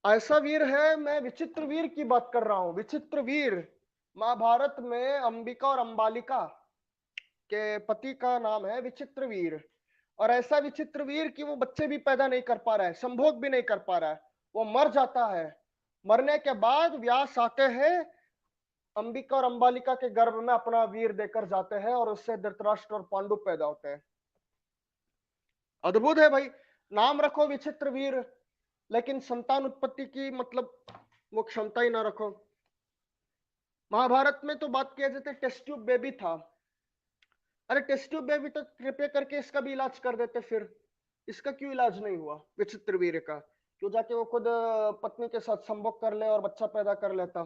ऐसा वीर है, मैं विचित्र वीर की बात कर रहा हूं, विचित्र वीर। महाभारत में अंबिका और अंबालिका के पति का नाम है विचित्र वीर, और ऐसा विचित्र वीर कि वो बच्चे भी पैदा नहीं कर पा रहा है, संभोग भी नहीं कर पा रहा है, वो मर जाता है। मरने के बाद व्यास आते हैं, अंबिका और अंबालिका के गर्भ में अपना वीर देकर जाते हैं, और उससे धृतराष्ट्र और पांडु पैदा होते हैं। अद्भुत है भाई। नाम रखो विचित्र वीर, लेकिन संतान उत्पत्ति की मतलब वो क्षमता ही ना रखो। महाभारत में तो बात किया जाते टेस्ट ट्यूब बेबी था। अरे टेस्ट ट्यूब बेबी तो कृपया करके इसका भी इलाज कर देते फिर। इसका क्यों इलाज नहीं हुआ विचित्र वीर का? क्यों जाके वो खुद पत्नी के साथ संभोग कर ले और बच्चा पैदा कर लेता।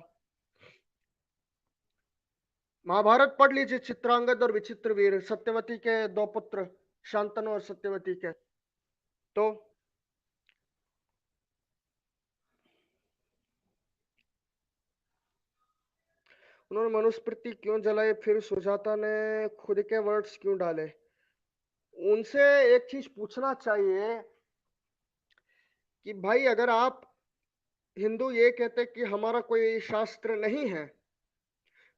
महाभारत पढ़ लीजिए, चित्रांगद और विचित्र वीर, सत्यवती के दो पुत्र, शांतनु और सत्यवती के। तो उन्होंने मनुस्मृति क्यों जलाई, फिर सुजाता ने खुद के वर्ड्स क्यों डाले? उनसे एक चीज पूछना चाहिए कि भाई अगर आप हिंदू ये कहते कि हमारा कोई शास्त्र नहीं है,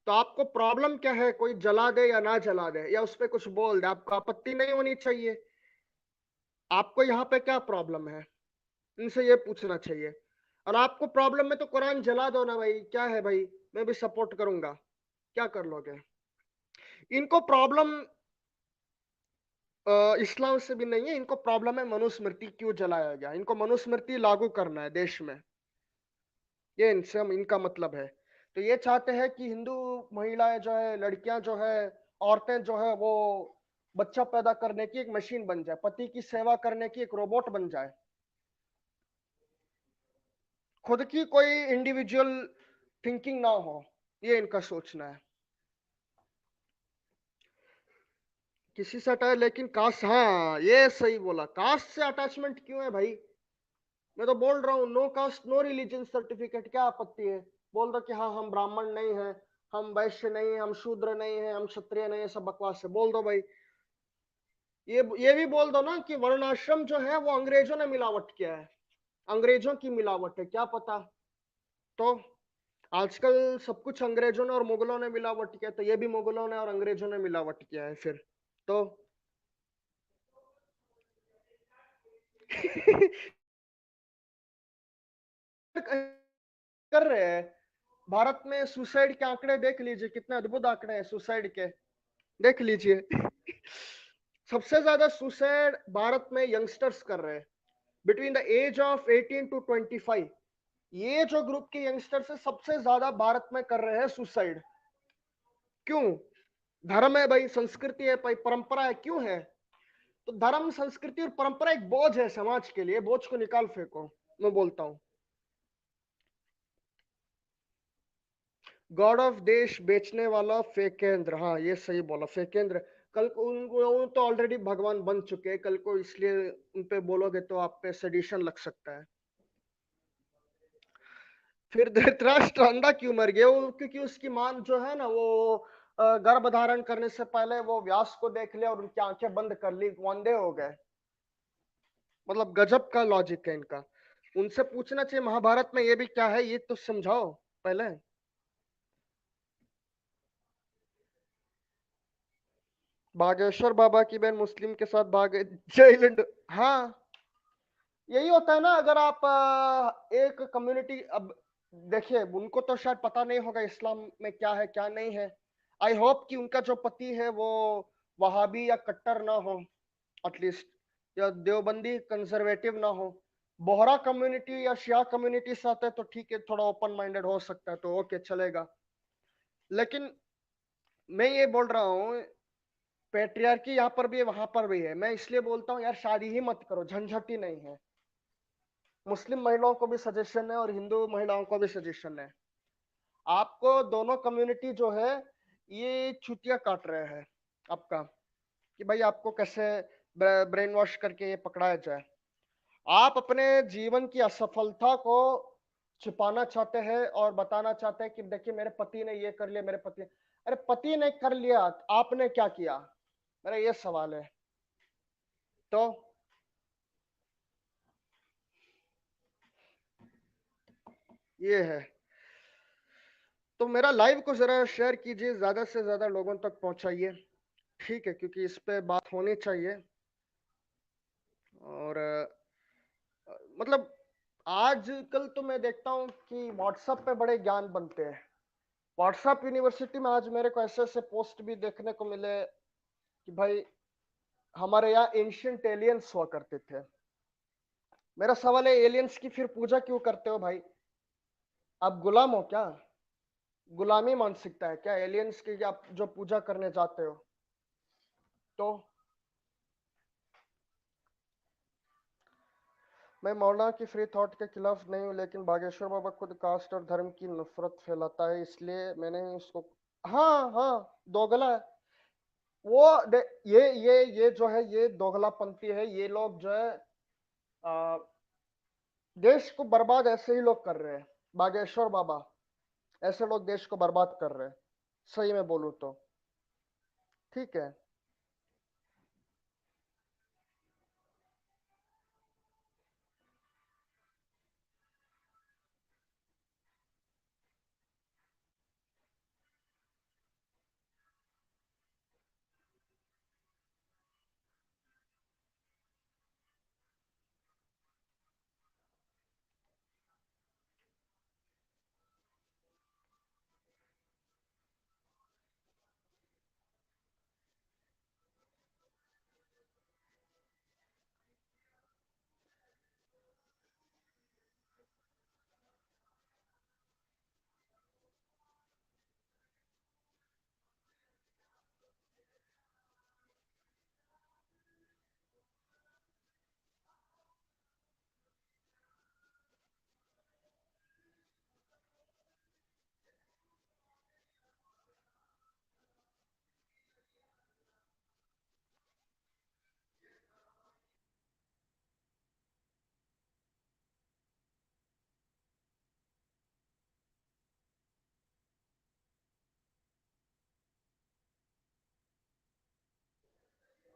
तो आपको प्रॉब्लम क्या है? कोई जला दे या ना जला दे या उस पर कुछ बोल दे, आपको आपत्ति नहीं होनी चाहिए? आपको यहाँ पे क्या प्रॉब्लम है? इनसे ये पूछना चाहिए। और आपको प्रॉब्लम है तो कुरान जला दो ना भाई, क्या है भाई, मैं भी सपोर्ट करूंगा। क्या कर लोगे? इनको प्रॉब्लम इस्लाम से भी नहीं है, इनको प्रॉब्लम है मनुस्मृति क्यों जलाया गया। इनको मनुस्मृति लागू करना है देश में, ये इनसे इनका मतलब है। तो ये चाहते हैं कि हिंदू महिलाएं जो है, लड़कियां जो है, औरतें जो है, वो बच्चा पैदा करने की एक मशीन बन जाए, पति की सेवा करने की एक रोबोट बन जाए, खुद की कोई इंडिविजुअल थिंकिंग ना हो। ये इनका सोचना है। किसी से अटैच, लेकिन कास्ट, हाँ ये सही बोला, कास्ट से अटैचमेंट क्यों है भाई? मैं तो बोल रहा हूँ no caste no religion certificate, क्या आपत्ति है? बोल दो कि हाँ हम ब्राह्मण नहीं है, हम वैश्य नहीं है, हम शूद्र नहीं है, हम क्षत्रिय नहीं है, सब बकवास है, बोल दो भाई। ये भी बोल दो ना कि वर्णाश्रम जो है वो अंग्रेजों ने मिलावट किया है, अंग्रेजों की मिलावट है, क्या पता। तो आजकल सब कुछ अंग्रेजों ने और मुगलों ने मिलावट किया, तो ये भी मुगलों ने और अंग्रेजों ने मिलावट किया है फिर। तो कर रहे हैं। भारत में सुसाइड के आंकड़े देख लीजिए, कितने अद्भुत आंकड़े हैं सुसाइड के, देख लीजिए। सबसे ज्यादा सुसाइड भारत में यंगस्टर्स कर रहे हैं, between the age of 18 to 25। ये जो ग्रुप के यंगस्टर्स है सबसे ज्यादा भारत में कर रहे हैं सुसाइड। क्यों? धर्म है भाई, संस्कृति है भाई, परंपरा है, क्यों है? तो धर्म, संस्कृति और परंपरा एक बोझ है समाज के लिए, बोझ को निकाल फेंको, मैं बोलता हूं। गॉड ऑफ देश बेचने वाला फेकेंद्र, हाँ ये सही बोला, फेकेंद्र। कल को उनको तो ऑलरेडी भगवान बन चुके हैं, कल को इसलिए उन पे बोलोगे तो आप पे सेडिशन लग सकता है। फिर धृतराष्ट्र अंधा क्यों मर गया? वो क्योंकि उसकी मां जो है ना, वो गर्भ धारण करने से पहले वो व्यास को देख लिया और उनकी आंखें बंद कर ली, वो अंधे हो गए। मतलब गजब का लॉजिक है इनका। उनसे पूछना चाहिए महाभारत में ये भी क्या है, ये तो समझाओ पहले। बागेश्वर बाबा की बहन मुस्लिम के साथ भागे जयलंड, हाँ यही होता है ना। अगर आप एक कम्युनिटी, अब देखिए उनको तो शायद पता नहीं होगा इस्लाम में क्या है क्या नहीं है। आई होप कि उनका जो पति है वो वहाबी या कट्टर ना हो, एटलीस्ट, या देवबंदी कंजर्वेटिव ना हो। बोहरा कम्युनिटी या शिया कम्युनिटी से आते हैं तो ठीक है, थोड़ा ओपन माइंडेड हो सकता है, तो ओके चलेगा। लेकिन मैं ये बोल रहा हूँ, पेट्रियार्की यहाँ पर भी है वहां पर भी है। मैं इसलिए बोलता हूँ यार शादी ही मत करो, झंझट ही नहीं है। मुस्लिम महिलाओं को भी सजेशन है और हिंदू महिलाओं को भी सजेशन है। आपको दोनों कम्युनिटी जो है ये छुट्टियां काट रहे हैं आपका, कि भाई आपको कैसे ब्रेन वॉश करके ये पकड़ाया जाए। आप अपने जीवन की असफलता को छिपाना चाहते हैं और बताना चाहते हैं कि देखिए मेरे पति ने ये कर लिया, मेरे पति। अरे पति ने कर लिया, आपने क्या किया? मेरा ये सवाल है। तो ये है। तो मेरा लाइव को जरा शेयर कीजिए, ज्यादा से ज्यादा लोगों तक पहुंचाइए, ठीक है, क्योंकि इस पे बात होनी चाहिए। और मतलब आजकल तो मैं देखता हूँ कि व्हाट्सएप पे बड़े ज्ञान बनते हैं। व्हाट्सएप यूनिवर्सिटी में आज मेरे को ऐसे ऐसे पोस्ट भी देखने को मिले कि भाई हमारे यहाँ एंशियंट एलियंस हुआ करते थे। मेरा सवाल है, एलियंस की फिर पूजा क्यों करते हो भाई? आप गुलाम हो क्या? गुलामी मानसिकता है क्या एलियंस की, आप जो पूजा करने जाते हो? तो मैं मौलाना की फ्री थॉट के खिलाफ नहीं हूँ, लेकिन बागेश्वर बाबा खुद कास्ट और धर्म की नफरत फैलाता है, इसलिए मैंने उसको। हाँ हाँ, दोगला है वो। ये जो है, ये दोगलापंथी है। ये लोग जो है आ, देश को बर्बाद ऐसे ही लोग कर रहे हैं। बागेश्वर बाबा ऐसे लोग देश को बर्बाद कर रहे हैं, सही में बोलूं तो। ठीक है।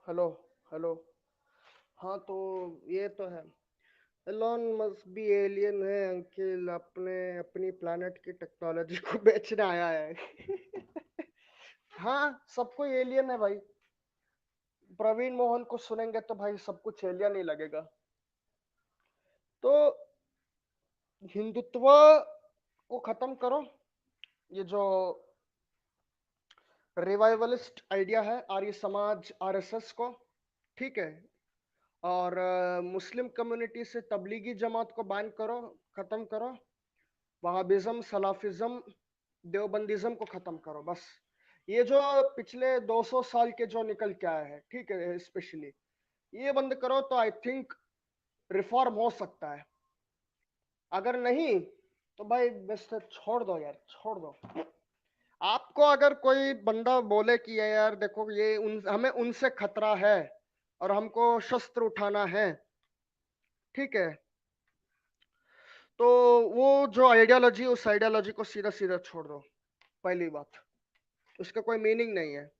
हेलो। हेलो। हाँ तो ये तो है। एलॉन मस्क भी एलियन है अंकिल, अपने अपनी प्लानट की टेक्नोलॉजी को बेचने आया है। हाँ, सब कोई एलियन है भाई। प्रवीण मोहन को सुनेंगे तो भाई सब कुछ एलियन ही लगेगा। तो हिंदुत्व को खत्म करो। ये जो रिवाइवलिस्ट आइडिया है आर्य समाज आरएसएस को, ठीक है। और मुस्लिम कम्युनिटी से तबलीगी जमात को बैन करो, खत्म करो। वहाबिज्म, सलाफिज्म, देवबंदिज्म को खत्म करो बस। ये जो पिछले 200 साल के जो निकल के आए हैं, ठीक है, स्पेशली ये बंद करो तो आई थिंक रिफॉर्म हो सकता है। अगर नहीं तो भाई बस छोड़ दो यार, छोड़ दो। आपको अगर कोई बंदा बोले कि ये यार देखो, ये हमें उनसे खतरा है और हमको शस्त्र उठाना है, ठीक है, तो वो जो आइडियोलॉजी, उस आइडियोलॉजी को सीधा सीधा छोड़ दो। पहली बात, उसका कोई मीनिंग नहीं है।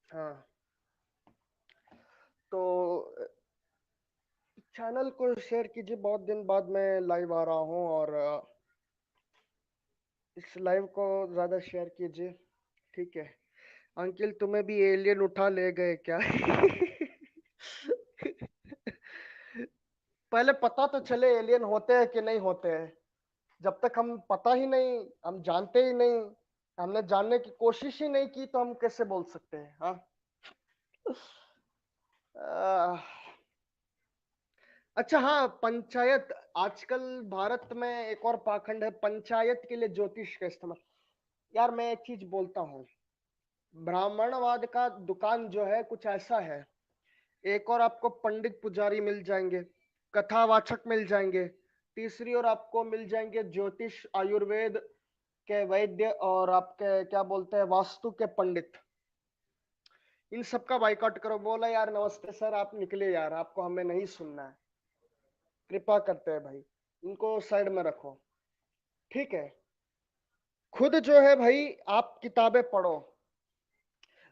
हाँ तो चैनल को शेयर कीजिए। बहुत दिन बाद मैं लाइव आ रहा हूँ, और इस लाइव को ज्यादा शेयर कीजिए, ठीक है। अंकिल, तुम्हें भी एलियन उठा ले गए क्या? पहले पता तो चले एलियन होते हैं कि नहीं होते हैं। जब तक हम पता ही नहीं, हम जानते ही नहीं, हमने जानने की कोशिश ही नहीं की, तो हम कैसे बोल सकते हैं? हाँ। आह, अच्छा हाँ, पंचायत। आजकल भारत में एक और पाखंड है, पंचायत के लिए ज्योतिष का इस्तेमाल। यार मैं एक चीज बोलता हूँ, ब्राह्मणवाद का दुकान जो है कुछ ऐसा है। एक और आपको पंडित पुजारी मिल जाएंगे, कथावाचक मिल जाएंगे, तीसरी और आपको मिल जाएंगे ज्योतिष, आयुर्वेद के वैद्य, और आपके क्या बोलते हैं, वास्तु के पंडित। इन सब का बाइकआउट करो। बोला यार नमस्ते सर, आप निकले यार, आपको हमें नहीं सुनना है, कृपा करते हैं भाई। इनको साइड में रखो। ठीक है। खुद जो है भाई, आप किताबें पढ़ो।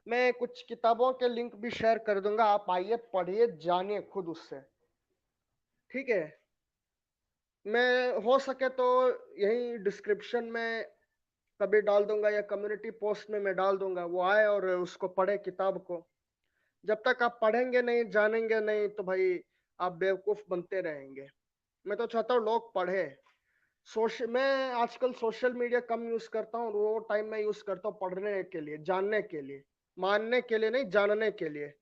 मैं कुछ किताबों के लिंक भी शेयर कर दूंगा, आप आइए पढ़िए जानिए खुद उससे। ठीक है। मैं हो सके तो यही डिस्क्रिप्शन में कभी डाल दूंगा या कम्युनिटी पोस्ट में मैं डाल दूंगा, वो आए और उसको पढ़े किताब को। जब तक आप पढ़ेंगे नहीं, जानेंगे नहीं, तो भाई आप बेवकूफ बनते रहेंगे। मैं तो चाहता हूँ लोग पढ़े। मैं आजकल सोशल मीडिया कम यूज करता हूँ, वो टाइम में यूज करता हूँ पढ़ने के लिए, जानने के लिए। मानने के लिए नहीं, जानने के लिए।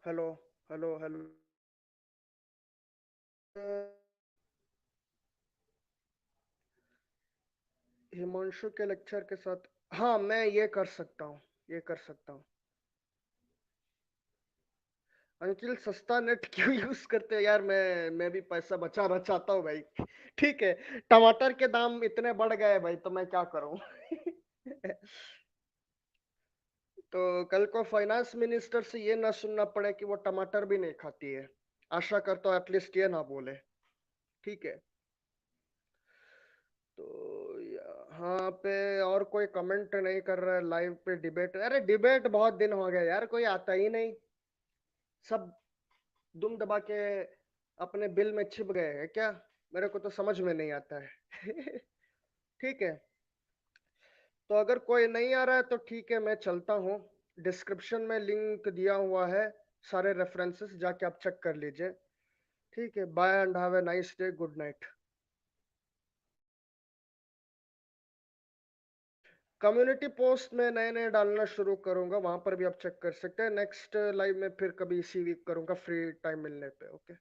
हेलो। Hello hello. हिमांशु के लेक्चर के साथ, हाँ मैं ये कर सकता हूँ, ये कर सकता हूँ। अंकिल सस्ता नेट क्यों यूज करते हो यार? मैं भी पैसा बचाना चाहता हूँ भाई। ठीक है। टमाटर के दाम इतने बढ़ गए भाई, तो मैं क्या करूँ? तो कल को फाइनेंस मिनिस्टर से ये ना सुनना पड़े कि वो टमाटर भी नहीं खाती है। आशा करता हूँ एटलीस्ट ये ना बोले। ठीक है। तो यहाँ पे और कोई कमेंट नहीं कर रहा है लाइव पे। डिबेट, अरे डिबेट बहुत दिन हो गए यार, कोई आता ही नहीं। सब दुम दबा के अपने बिल में छिप गए हैं क्या? मेरे को तो समझ में नहीं आता है। ठीक है। तो अगर कोई नहीं आ रहा है तो ठीक है, मैं चलता हूँ। डिस्क्रिप्शन में लिंक दिया हुआ है, सारे रेफरेंसेस जाके आप चेक कर लीजिए। ठीक है, bye and have a nice day, good night. Community post में नए नए डालना शुरू करूंगा, वहां पर भी आप चेक कर सकते हैं। नेक्स्ट लाइव में फिर कभी इसी वीक करूंगा फ्री टाइम मिलने पे। ओके।